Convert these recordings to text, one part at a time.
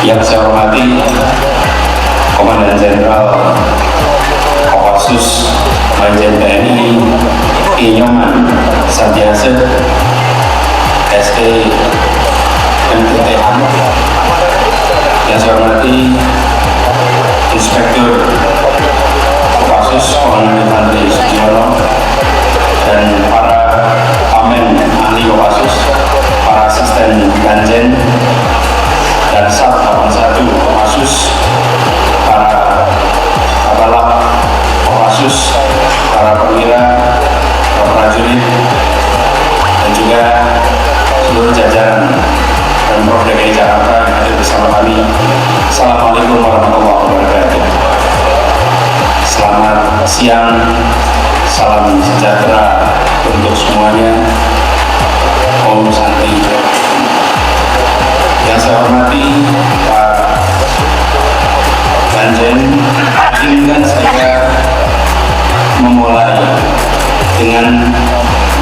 Yang saya hormati Komandan Jenderal Kopassus Majen TNI Inyoman Santiase ST MTTH. Yang saya hormati Inspektur Kopassus Komandan Infanteri Sugiono dan para pamen ahli Kopassus, para asisten Danjen dan Sat 81 Kopassus, para abalak Kopassus, para perwira, para prajurit, dan juga seluruh jajaran Pemprov DKI Jakarta yang hadir bersama kami. Assalamualaikum warahmatullahi wabarakatuh. Selamat siang, salam sejahtera untuk semuanya. Om Santi. Yang saya hormati Pak Danjen, izinkan saya memulai dengan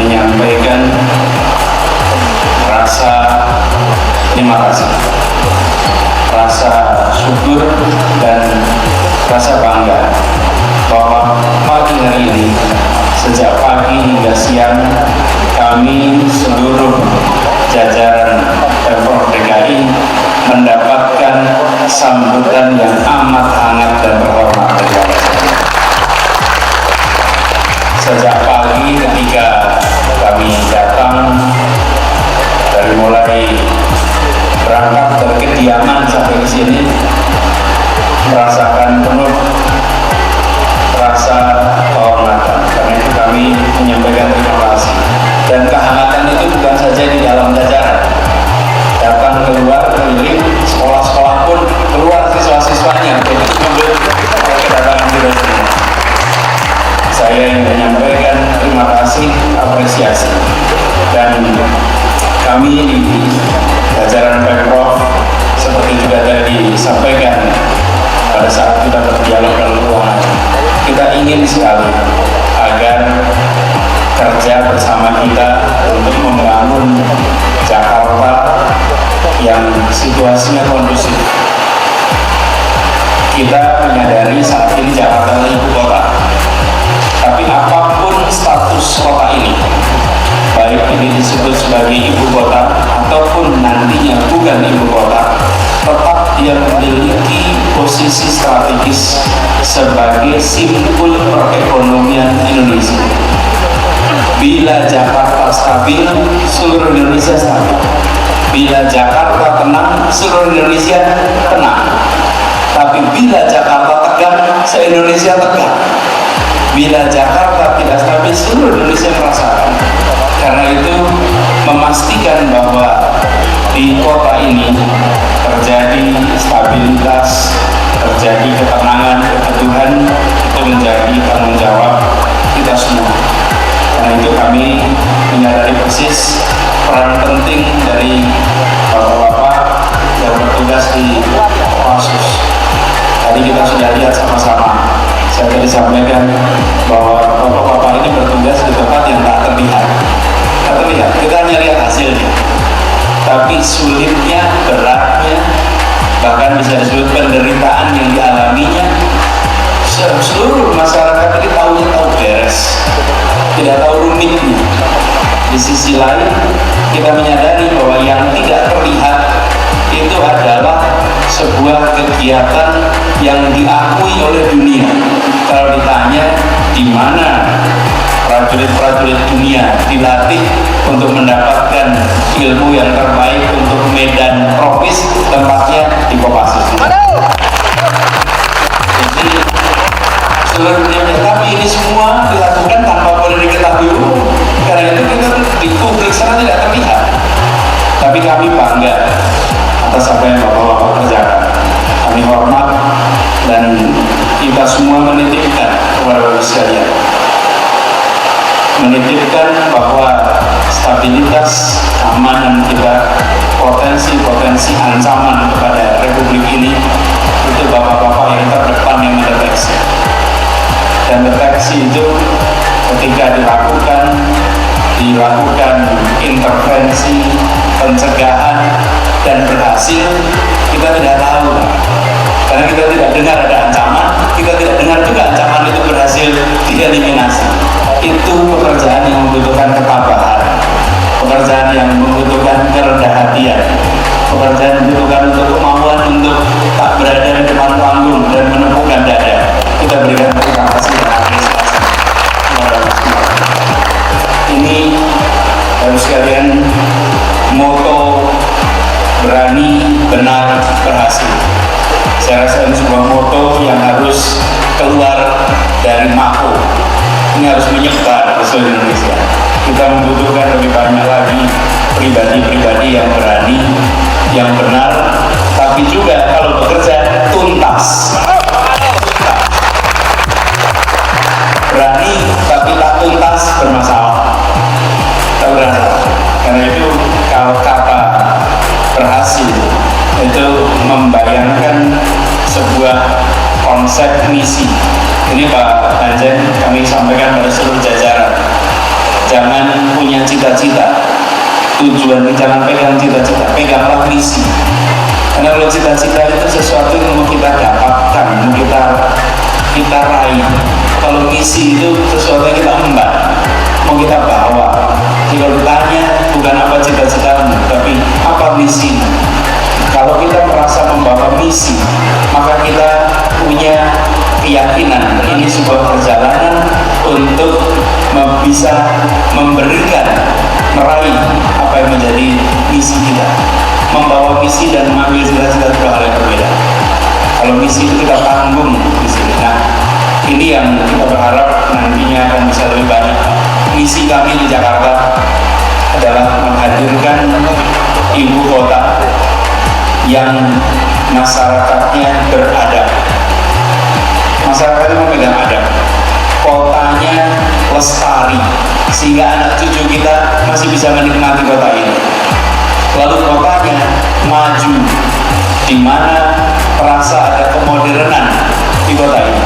menyampaikan rasa terima kasih, rasa syukur dan rasa bangga bahwa pagi hari ini, sejak pagi hingga siang, kami seluruh jajaran Pemprov DKI mendapatkan sambutan yang amat hangat dan terhormat dari Bapak. Sejak pagi ketika kami datang, dari mulai berangkat dari kediaman sampai ke sini, merasakan penuh rasa kehormatan. Karena itu kami menyampaikan terima kasih. Dan kehangatan itu bukan saja di dalam jajaran, datang keluar keliling sekolah-sekolah pun keluar siswa-siswanya untuk menyambut kedatangan kita semua. Saya ingin menyampaikan terima kasih, apresiasi, dan kami di jajaran Pemprov seperti juga tadi disampaikan pada saat kita berdialog dalam ruangan, kita ingin sekali agar kerja bersama kita untuk membangun Jakarta yang situasinya kondusif. Kita menyadari saat ini Jakarta adalah ibu kota, tapi apapun status kota ini, baik ini disebut sebagai ibu kota ataupun nantinya bukan ibu kota, tetap dia memiliki posisi strategis sebagai simpul perekonomian Indonesia. Bila Jakarta stabil, seluruh Indonesia stabil. Bila Jakarta tenang, seluruh Indonesia tenang. Tapi bila Jakarta tegang, se-Indonesia tegang. Bila Jakarta tidak stabil, seluruh Indonesia merasakan. Karena itu memastikan bahwa di kota ini terjadi stabilitas, terjadi ketenangan, keteduhan, itu menjadi tanggung jawab kita semua. Karena itu kami menyadari persis peran penting dari bapak-bapak yang bertugas di Kopassus. Tadi kita sudah lihat sama-sama. Saya tadi sampaikan bahwa bapak-bapak ini bertugas di tempat yang tak terlihat. Tak terlihat, kita hanya lihat hasilnya. Tapi sulitnya, beratnya, bahkan bisa disebut penderitaan yang dialaminya, seluruh masyarakat ini tahu beres, tidak tahu rumitnya. Di sisi lain, kita menyadari bahwa yang tidak terlihat itu adalah sebuah kegiatan yang diakui oleh dunia. Kalau ditanya di mana prajurit-prajurit dunia dilatih untuk mendapatkan ilmu yang terbaik untuk medan tropis, tempatnya di Kopassus. Jadi seluruh dunia, tapi ini semua dilakukan tanpa boleh diketahui umum. Karena itu kita di publik sana tidak terlihat. Tapi kami bangga atas apa yang Bapak-Bapak kerjakan. Kami hormat dan kita semua menitipkan kepada Bapak sekalian, menitipkan bahwa stabilitas keamanan kita, potensi-potensi ancaman kepada Republik ini, itu Bapak-Bapak yang terdepan yang mendeteksi. Dan deteksi itu ketika dilakukan intervensi, pencegahan, dan berhasil, kita tidak tahu kita tidak dengar ada ancaman, kita tidak dengar juga ancaman itu berhasil dieliminasi. Itu pekerjaan yang membutuhkan ketabahan, pekerjaan yang membutuhkan kerendahan hatian, pekerjaan yang membutuhkan untuk kemauan untuk tak berada di depan panggung dan menepukkan dada. Kita berikan terima kasih dan apresiasi. Ini harus sekalian moto berani, benar, berhasil. Saya rasa ini sebuah moto yang harus keluar dari Mako. Ini harus menyebar ke seluruh Indonesia. Kita membutuhkan lebih banyak lagi pribadi-pribadi yang berani, yang benar, tapi juga kalau bekerja tuntas. Berani tapi tak tuntas bermasalah. Tak bermasalah. Karena itu kalau kata berhasil itu membayangkan sebuah konsep misi. Ini Pak Danjen kami sampaikan pada seluruh jajaran, jangan punya cita-cita, tujuan, jangan pegang cita-cita, peganglah misi. Karena kalau cita-cita itu sesuatu yang mau kita dapatkan, mau kita raih. Kalau misi itu sesuatu yang kita emban, mau kita bawa. Jadi kalau ditanya bukan apa cita-citamu, tapi apa misimu. Kalau kita merasa membawa misi, maka kita punya keyakinan ini sebuah perjalanan untuk bisa memberikan, meraih apa yang menjadi misi kita. Membawa misi dan mengambil cita-cita dua hal yang berbeda. Kalau misi itu kita tanggung di sini. Nah, ini yang kita berharap nantinya akan bisa lebih banyak. Misi kami di Jakarta adalah menghadirkan ibu kota yang masyarakatnya beradab. Masyarakatnya memegang adab, kotanya lestari, sehingga anak cucu kita masih bisa menikmati kota ini. Lalu kotanya maju, di mana terasa ada kemodernan di kota ini.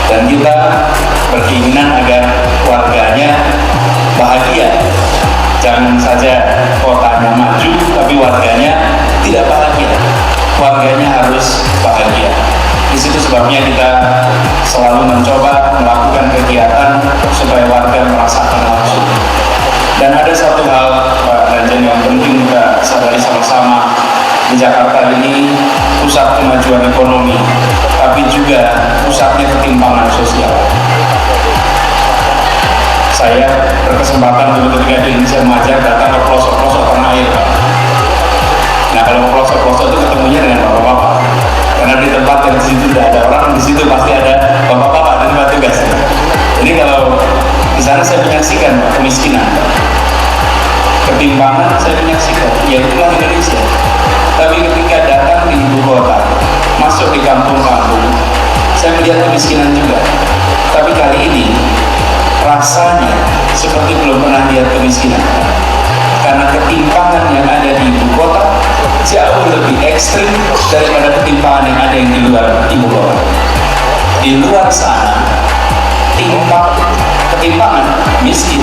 Dan kita berkeinginan agar warganya bahagia. Jangan saja kotanya maju, tapi warganya tidak bahagia. Warganya harus bahagia. Di situ sebabnya kita selalu mencoba melakukan kegiatan supaya warga merasakan langsung. Dan ada satu hal Pak Danjen yang penting kita sadari sama-sama, di Jakarta ini pusat kemajuan ekonomi, tapi juga pusatnya ketimpangan sosial. Saya berkesempatan dulu ketika di Indonesia mengajar datang ke pelosok-pelosok tanah air. Nah, kalau pelosok-pelosok itu ketemunya dengan bapak-bapak. Karena di tempat yang di situ tidak ada orang, di situ pasti ada bapak-bapak dan tempat tugas. Jadi kalau di sana saya menyaksikan kemiskinan, ketimpangan saya menyaksikan, ya itulah Indonesia. Tapi ketika datang di ibu kota, masuk di kampung-kampung, saya melihat kemiskinan juga. Tapi kali ini rasanya seperti belum pernah lihat kemiskinan, karena ketimpangan yang ada di ibu kota jauh lebih ekstrim daripada ketimpangan yang ada di luar ibu kota. Di luar sana ketimpangan miskin,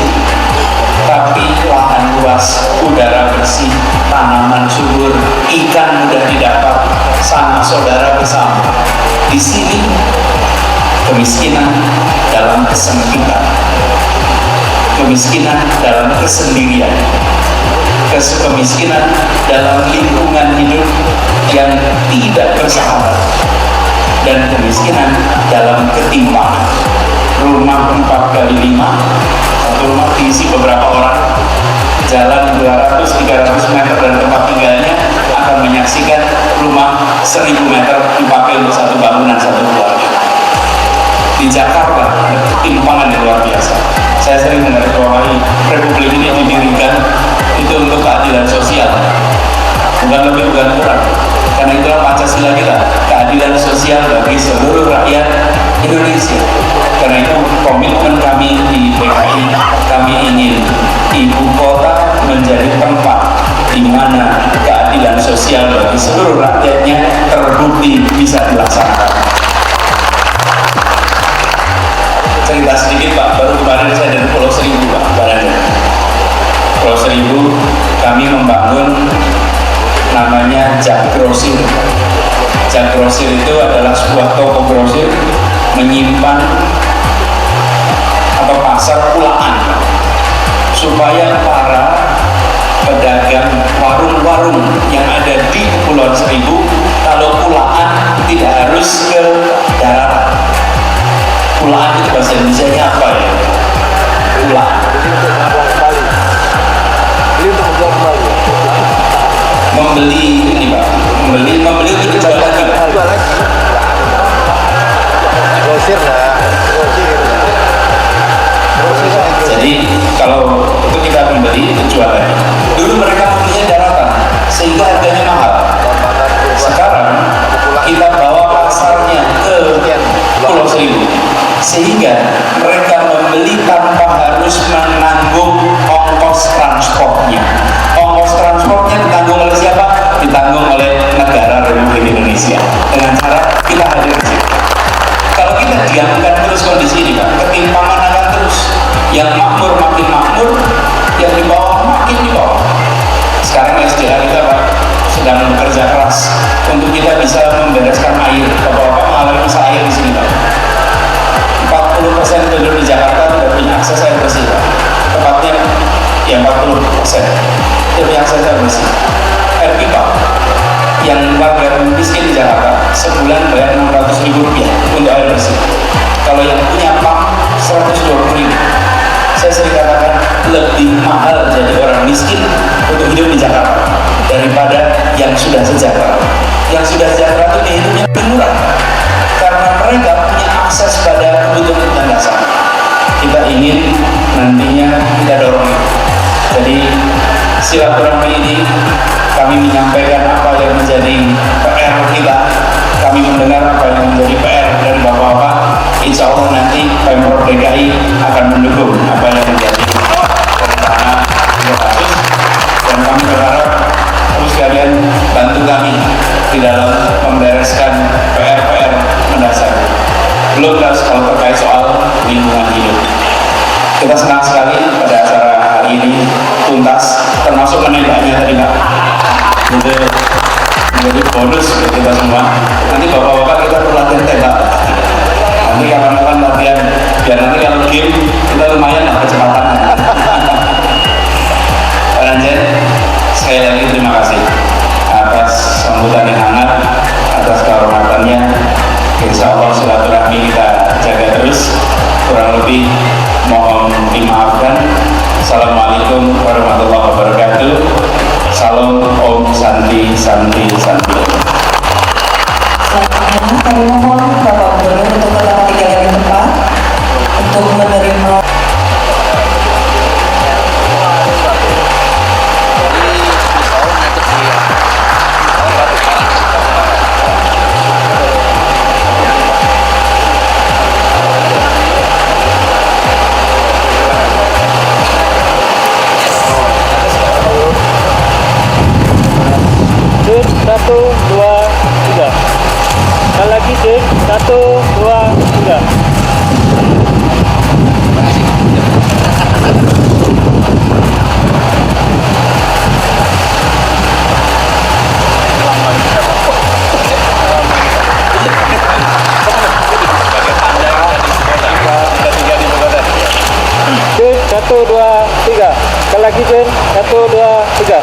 tapi lahan luas, udara bersih, tanaman subur, ikan mudah didapat, sanak saudara bersama. Di sini kemiskinan dalam kesempitan, kemiskinan dalam kesendirian, kemiskinan dalam lingkungan hidup yang tidak bersahabat, dan kemiskinan dalam ketimpangan. Rumah 4x5, satu rumah diisi beberapa orang, jalan 200-300 meter dan tempat tinggalnya akan menyaksikan rumah 1000 meter dipakai untuk satu bangunan, satu keluarga. Di Jakarta ada ketimpangan yang luar biasa. Saya sering menggarisbawahi Republik ini didirikan itu untuk keadilan sosial, bukan lebih bukan kurang. Karena itulah Pancasila kita, keadilan sosial bagi seluruh rakyat Indonesia. Karena itu komitmen kami di PKI, kami ingin ibu kota menjadi tempat di mana keadilan sosial bagi seluruh rakyatnya terbukti bisa dilaksanakan. Cerita sedikit Pak, baru kemarin saya dari Pulau Seribu Pak, Pulau Seribu kami membangun namanya Jak Grosir. Jak Grosir itu adalah sebuah toko grosir menyimpan atau pasar pulaan supaya para pedagang warung-warung yang ada di Kepulauan Seribu kalau pulaan tidak harus ke daratan. Pulaan itu bahasa Indonesia apa ya? Pulaan. Membeli ini Pak, membeli itu jual lagi. Grosir lah. Jadi kalau itu kita membeli itu jual lagi. Dulu mereka punya daratan sehingga harganya mahal. Sekarang kita bawa pasarnya ke Pulau Seribu sehingga mereka membeli tanpa harus menanggung ongkos transportnya. Ongkos transportnya ditanggung oleh siapa? Ditanggung oleh negara Republik Indonesia dengan cara kita hadir di sini. Kalau kita diamkan terus kondisi ini Pak, ketimpangan akan terus. Yang makmur makin makmur, yang di bawah makin di bawah. Sekarang SDA kita Pak sedang bekerja keras untuk kita bisa membereskan air. Bapak-bapak mengalami masalah air di sini Pak. 40% penduduk di Jakarta tidak punya akses air bersih Pak. Tepatnya ya 40% tidak punya akses air bersih. Air pipa yang warga miskin di Jakarta sebulan bayar Rp600.000 untuk air bersih. Kalau yang punya pump Rp120.000. Saya sering katakan lebih mahal jadi orang miskin untuk hidup di Jakarta daripada yang sudah sejahtera. Yang sudah sejahtera itu hidupnya lebih murah karena mereka punya akses pada kebutuhan dasar. Kita ingin nantinya kita dorong itu. Jadi silaturahmi ini kami menyampaikan apa yang menjadi PR kita, kami mendengar apa yang menjadi PR dari Bapak-Bapak. Insya Allah nanti Pemprov DKI akan mendukung apa yang menjadi rencana kasus, dan kami berharap terus kalian bantu kami di dalam membereskan PR-PR mendasar. Belum kalau terkait soal lingkungan hidup. Kita senang sekali pada acara hari ini tuntas, termasuk menembaknya tadi Pak. Itu menjadi bonus buat kita semua. Nanti bapak-bapak kita perlu latihan tembak. Nanti kapan-kapan latihan, biar nanti kalau game kita lumayan lah kecepatan. Pak Ranjen, sekali lagi terima kasih atas sambutan yang hangat, atas kehormatannya. Insya Allah silaturahmi kita jaga terus. Kurang lebih mohon dimaafkan. Assalamualaikum warahmatullahi wabarakatuh. Salam Om Santi Santi Santi. Selanjutnya kami mohon Bapak Gubernur untuk tetap tinggal di tempat untuk menerima. Satu, dua, tiga. Sekali lagi cek. 1, 2, 3. Cek 1, 2, 3. Sekali lagi cek. 1, 2, 3.